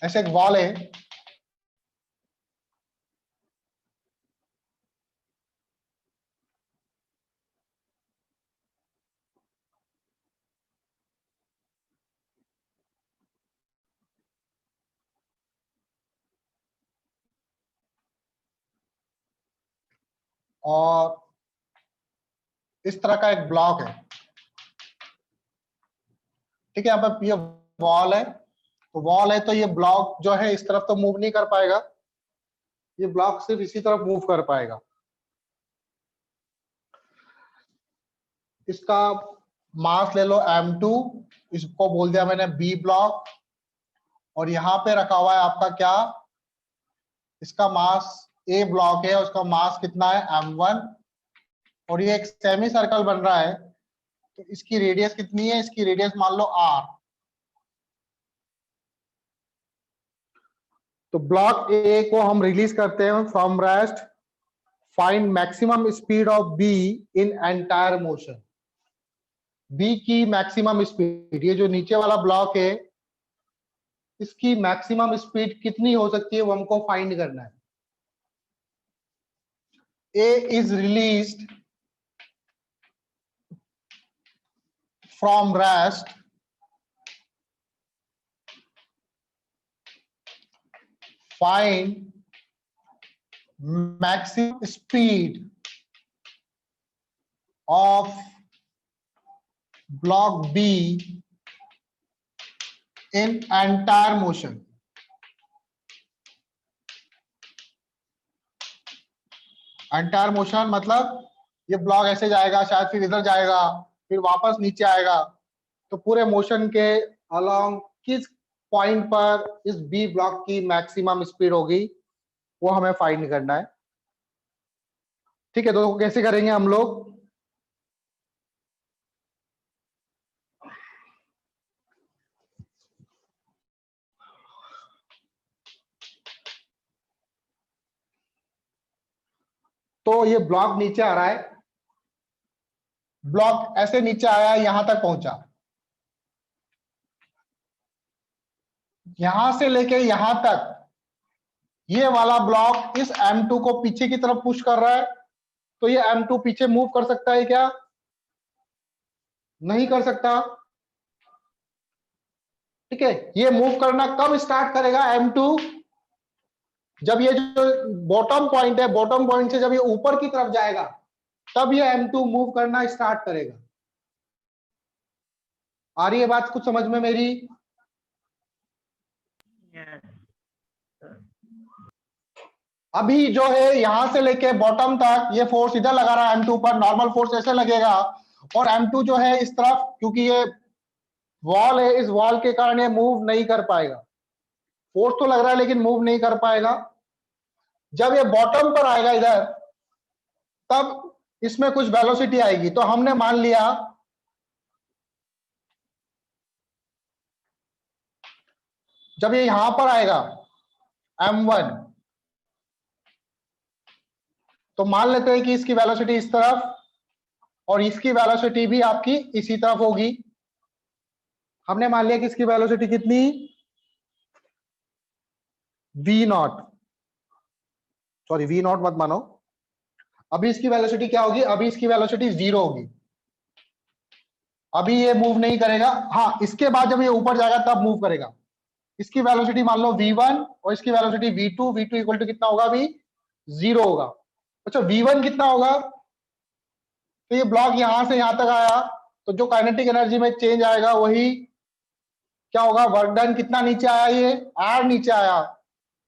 ऐसे एक वॉल है, और इस तरह का एक ब्लॉक है, ठीक है। यहाँ पर ये वॉल है, तो वॉल है तो ये ब्लॉक जो है इस तरफ तो मूव नहीं कर पाएगा, ये ब्लॉक सिर्फ इसी तरफ मूव कर पाएगा। इसका मास ले लो m2, इसको बोल दिया मैंने बी ब्लॉक, और यहाँ पे रखा हुआ है आपका क्या, इसका मास ए ब्लॉक है, उसका मास कितना है m1, और ये एक सेमी सर्कल बन रहा है, तो इसकी रेडियस कितनी है, इसकी रेडियस मान लो r। तो ब्लॉक ए को हम रिलीज करते हैं from rest, find maximum speed of B in entire motion. B की मैक्सिमम स्पीड, ये जो नीचे वाला ब्लॉक है इसकी मैक्सिमम स्पीड कितनी हो सकती है वो हमको फाइंड करना है। A is released from rest, find maximum speed of block B in entire motion। Entire motion मतलब ये ब्लॉक ऐसे जाएगा, शायद फिर इधर जाएगा, फिर वापस नीचे आएगा, तो पूरे मोशन के अलोंग किस पॉइंट पर इस बी ब्लॉक की मैक्सिमम स्पीड होगी वो हमें फाइंड करना है। ठीक है, तो कैसे करेंगे हम लोग, तो ये ब्लॉक नीचे आ रहा है, ब्लॉक ऐसे नीचे आया, यहां तक पहुंचा, यहां से लेके यहां तक ये वाला ब्लॉक इस M2 को पीछे की तरफ पुश कर रहा है, तो ये M2 पीछे मूव कर सकता है क्या, नहीं कर सकता। ठीक है, ये मूव करना कब स्टार्ट करेगा M2, जब ये जो बॉटम पॉइंट है, बॉटम पॉइंट से जब ये ऊपर की तरफ जाएगा तब ये M2 मूव करना स्टार्ट करेगा। आ रही है बात कुछ समझ में मेरी? अभी जो है यहां से लेके बॉटम तक ये फोर्स इधर लगा रहा है M2 पर, नॉर्मल फोर्स ऐसे लगेगा, और M2 जो है इस तरफ, क्योंकि ये वॉल है, इस वॉल के कारण ये मूव नहीं कर पाएगा, फोर्स तो लग रहा है लेकिन मूव नहीं कर पाएगा। जब ये बॉटम पर आएगा इधर, तब इसमें कुछ वेलोसिटी आएगी, तो हमने मान लिया जब ये यहां पर आएगा m1, तो मान लेते हैं कि इसकी वेलोसिटी इस तरफ और इसकी वेलोसिटी भी आपकी इसी तरफ होगी। हमने मान लिया कि इसकी वेलोसिटी कितनी, v0, सॉरी v0 मत मानो, अभी इसकी वेलोसिटी क्या होगी, अभी इसकी वेलोसिटी 0 होगी, अभी ये मूव नहीं करेगा। हाँ, इसके बाद जब ये ऊपर जाएगा तब मूव करेगा। इसकी वेलोसिटी मान लो v1 और इसकी velocity v2, v2 equal to कितना होगा, अभी 0 होगा। अच्छा, v1 कितना होगा, तो ये ब्लॉक यहां से यहां तक आया, तो जो काइनेटिक एनर्जी में चेंज आएगा वही क्या होगा, वर्क डन कितना नीचे आया, ये r नीचे आया,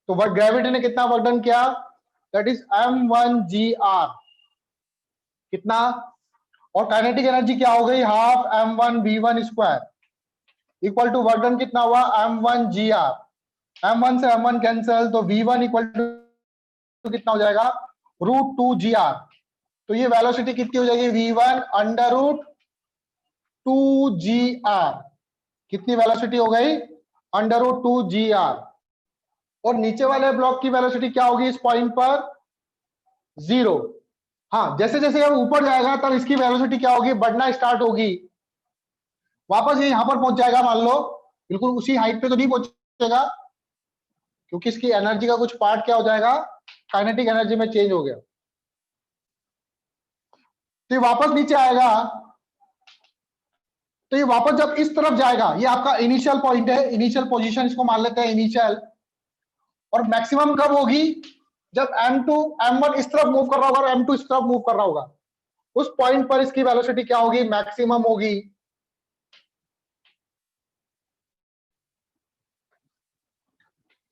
तो वर्क ग्रेविटी ने कितना वर्क डन किया, दैट इज m1gr, कितना, और काइनेटिक एनर्जी क्या हो गई, half m1v1 square equal to work done कितना हुआ, m1gr, m1 से m1 कैंसिल, तो v1 इक्वल टू कितना हो जाएगा, √2gr, तो ये वेलोसिटी कितनी हो जाएगी, v1 अंडर रूट 2gr, कितनी वेलोसिटी हो गई, अंडर रूट 2gr, और नीचे वाले ब्लॉक की वेलोसिटी क्या होगी इस पॉइंट पर, 0। हाँ, जैसे जैसे ये ऊपर जाएगा तब इसकी वेलोसिटी क्या होगी, बढ़ना स्टार्ट होगी, वापस ये यहां पर पहुंच जाएगा, मान लो बिल्कुल उसी हाइट पे तो नहीं पहुंचेगा, क्योंकि इसकी एनर्जी का कुछ पार्ट क्या हो जाएगा, काइनेटिक एनर्जी में चेंज हो गया। तो ये वापस नीचे आएगा, तो ये वापस जब इस तरफ जाएगा, ये आपका इनिशियल पॉइंट है, इनिशियल पोजीशन इसको मान लेते हैं इनिशियल, और मैक्सिमम कब होगी, जब m2 m1 इस तरफ मूव कर रहा होगा और m2 इस तरफ मूव कर रहा होगा, उस पॉइंट पर इसकी वेलोसिटी क्या होगी, मैक्सिमम होगी।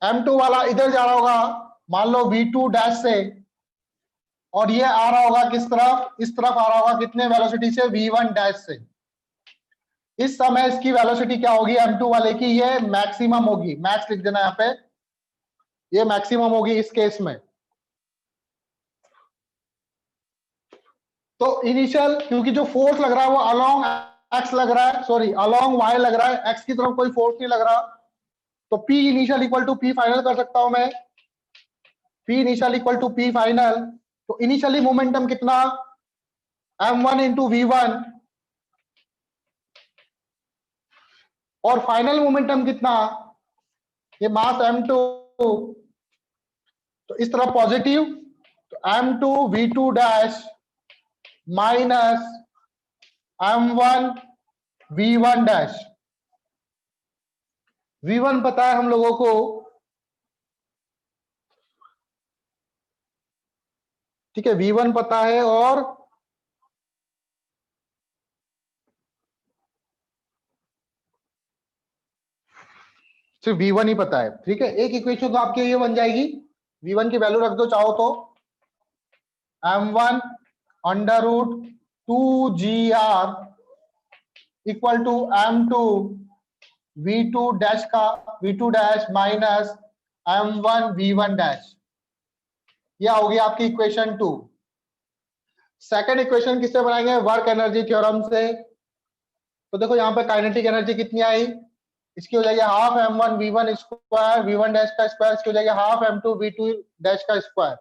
m2 वाला इधर जा रहा होगा, मान लो v2 डैश से, और ये आ रहा होगा किस तरफ, इस तरफ आ रहा होगा, कितने वेलोसिटी से, v1 डैश से। इस समय इसकी वेलोसिटी क्या होगी m2 वाले की, ये मैक्सिमम होगी, मैक्स लिख देना यहाँ पे, ये मैक्सिमम होगी इस केस में। तो इनिशियल, क्योंकि जो फोर्स लग रहा है वो अलोंग एक्स लग रहा है, सॉरी अलोंग वाई लग रहा है, एक्स की तरफ कोई फोर्स नहीं लग रहा, तो P initial equal to P final कर सकता हूं मैं, P initial equal to P final. तो इनिशियली मोमेंटम कितना, m1 इंटू v1, और फाइनल मोमेंटम कितना, ये मास m2, तो इस तरफ पॉजिटिव, तो m2 v2 dash minus m1 v1 dash. v1 पता है हम लोगों को, ठीक है, v1 पता है, और सिर्फ v1 ही पता है, ठीक है। एक इक्वेशन तो आपकी ये बन जाएगी, v1 की वैल्यू रख दो चाहो तो, m1 under root 2gr equal to m2 v2 dash का v2 dash minus m1 v1 dash. यह होगी आपकी इक्वेशन 2। सेकंड इक्वेशन किससे बनाएंगे, वर्क एनर्जी थ्योरम से। तो देखो यहाँ पे काइनेटिक एनर्जी कितनी आई, इसकी हो जाएगी half m1 v1 square, v1 dash का स्क्वायर, इसकी हो जाएगी हाफ m2 v2 डैश का स्क्वायर।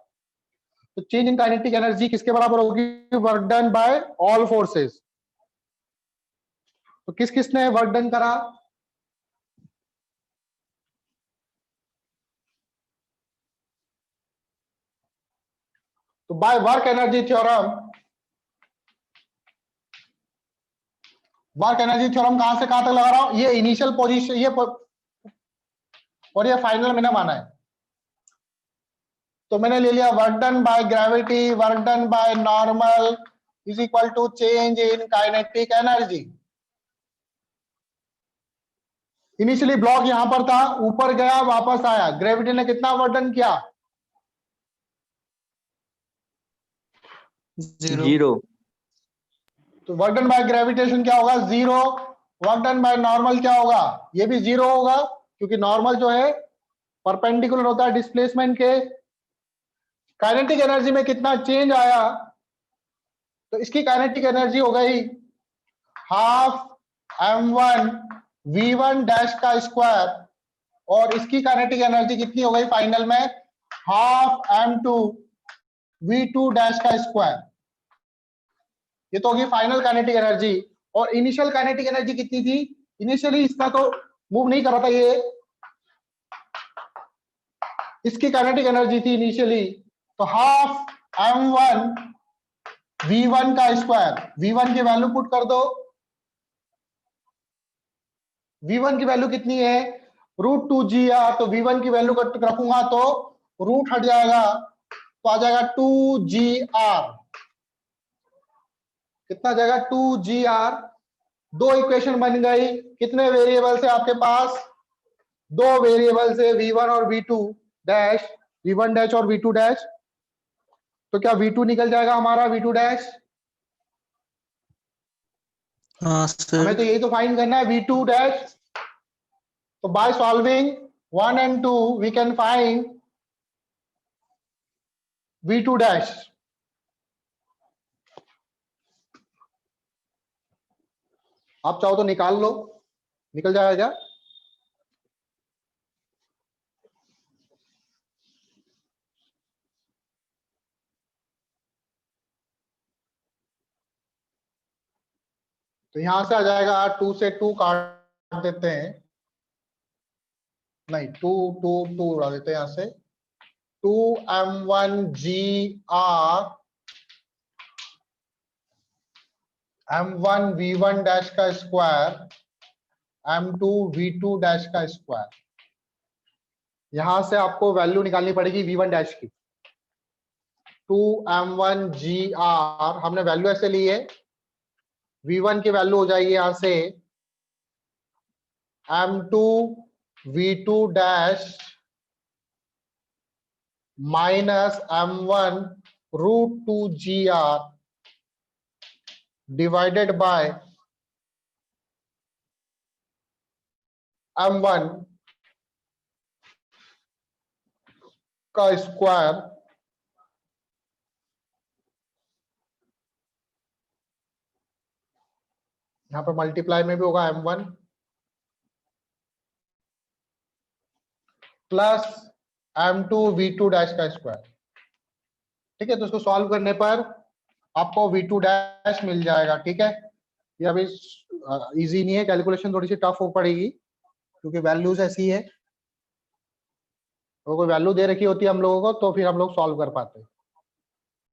तो चेंज इन काइनेटिक एनर्जी किसके बराबर होगी, work done bye all forces. तो किस किसने वर्क डन करा, तो by work energy theorem, work energy theorem कहां से कहां तक लगा रहा हूं, ये इनिशियल पोजीशन, ये और ये फाइनल मैंने माना है। तो मैंने ले लिया work done by gravity, work done by normal is equal to change in kinetic energy. Initially block यहां पर था, ऊपर गया वापस आया, ग्रेविटी ने कितना वर्क डन किया, जीरो। तो वर्क डन बाय ग्रेविटेशन क्या होगा, zero. Work done by normal क्या होगा, ये भी जीरो होगा, क्योंकि नॉर्मल जो है परपेंडिकुलर होता है डिस्प्लेसमेंट के। काइनेटिक एनर्जी में कितना चेंज आया, तो इसकी काइनेटिक एनर्जी हो गई हाफ m1 v1 डैश का स्क्वायर, और इसकी काइनेटिक एनर्जी कितनी हो गई फाइनल में, हाफ m2 v2 डैश का स्क्वायर। ये तो होगी फाइनल काइनेटिक एनर्जी। और इनिशियल काइनेटिक एनर्जी कितनी थी, इनिशियली इसका तो मूव नहीं कर रहा था ये, इसकी काइनेटिक एनर्जी थी इनिशियली, तो हाफ m1 v1 का स्क्वायर, v1 की वैल्यू पुट कर दो, v1 की वैल्यू कितनी है, √2gr, तो v1 की वैल्यू रखूंगा तो रूट हट जाएगा, तो आ जाएगा 2gr, कितना जाएगा 2gr। दो इक्वेशन बन गई, कितने वेरिएबल से आपके पास, दो वेरिएबल से v1 और v2 डैश, v1 डैश और v2 डैश। तो क्या v2 निकल जाएगा हमारा, v2 डैश, हाँ हमें तो सर। यही तो फाइंड करना है v2 डैश। तो by solving 1 and 2 we can find v2 dash. आप चाहो तो निकाल लो, निकल जाएगा क्या, तो यहां से आ जाएगा 2 से 2 काट देते हैं, नहीं, 2 उड़ा देते हैं यहाँ से, 2m1gr m1 v1 डैश का स्क्वायर m2 v2 डैश का स्क्वायर। यहां से आपको वैल्यू निकालनी पड़ेगी v1 डैश की। 2m1gr हमने वैल्यू ऐसे ली है, v1 की वैल्यू हो जाएगी यहां से m2 v2 dash minus m1 √2gr divided by m1 का स्क्वायर यहां पर मल्टीप्लाई में भी होगा m1 plus m2 v2 dash का स्क्वायर। ठीक है, तो इसको सॉल्व करने पर आपको v2 डैश मिल जाएगा। ठीक है, ये अभी इजी नहीं है, कैलकुलेशन थोड़ी सी टफ हो पड़ेगी क्योंकि वैल्यूज ऐसी है। तो कोई वैल्यू दे रखी होती है हम लोगों को तो फिर हम लोग सॉल्व कर पाते हैं।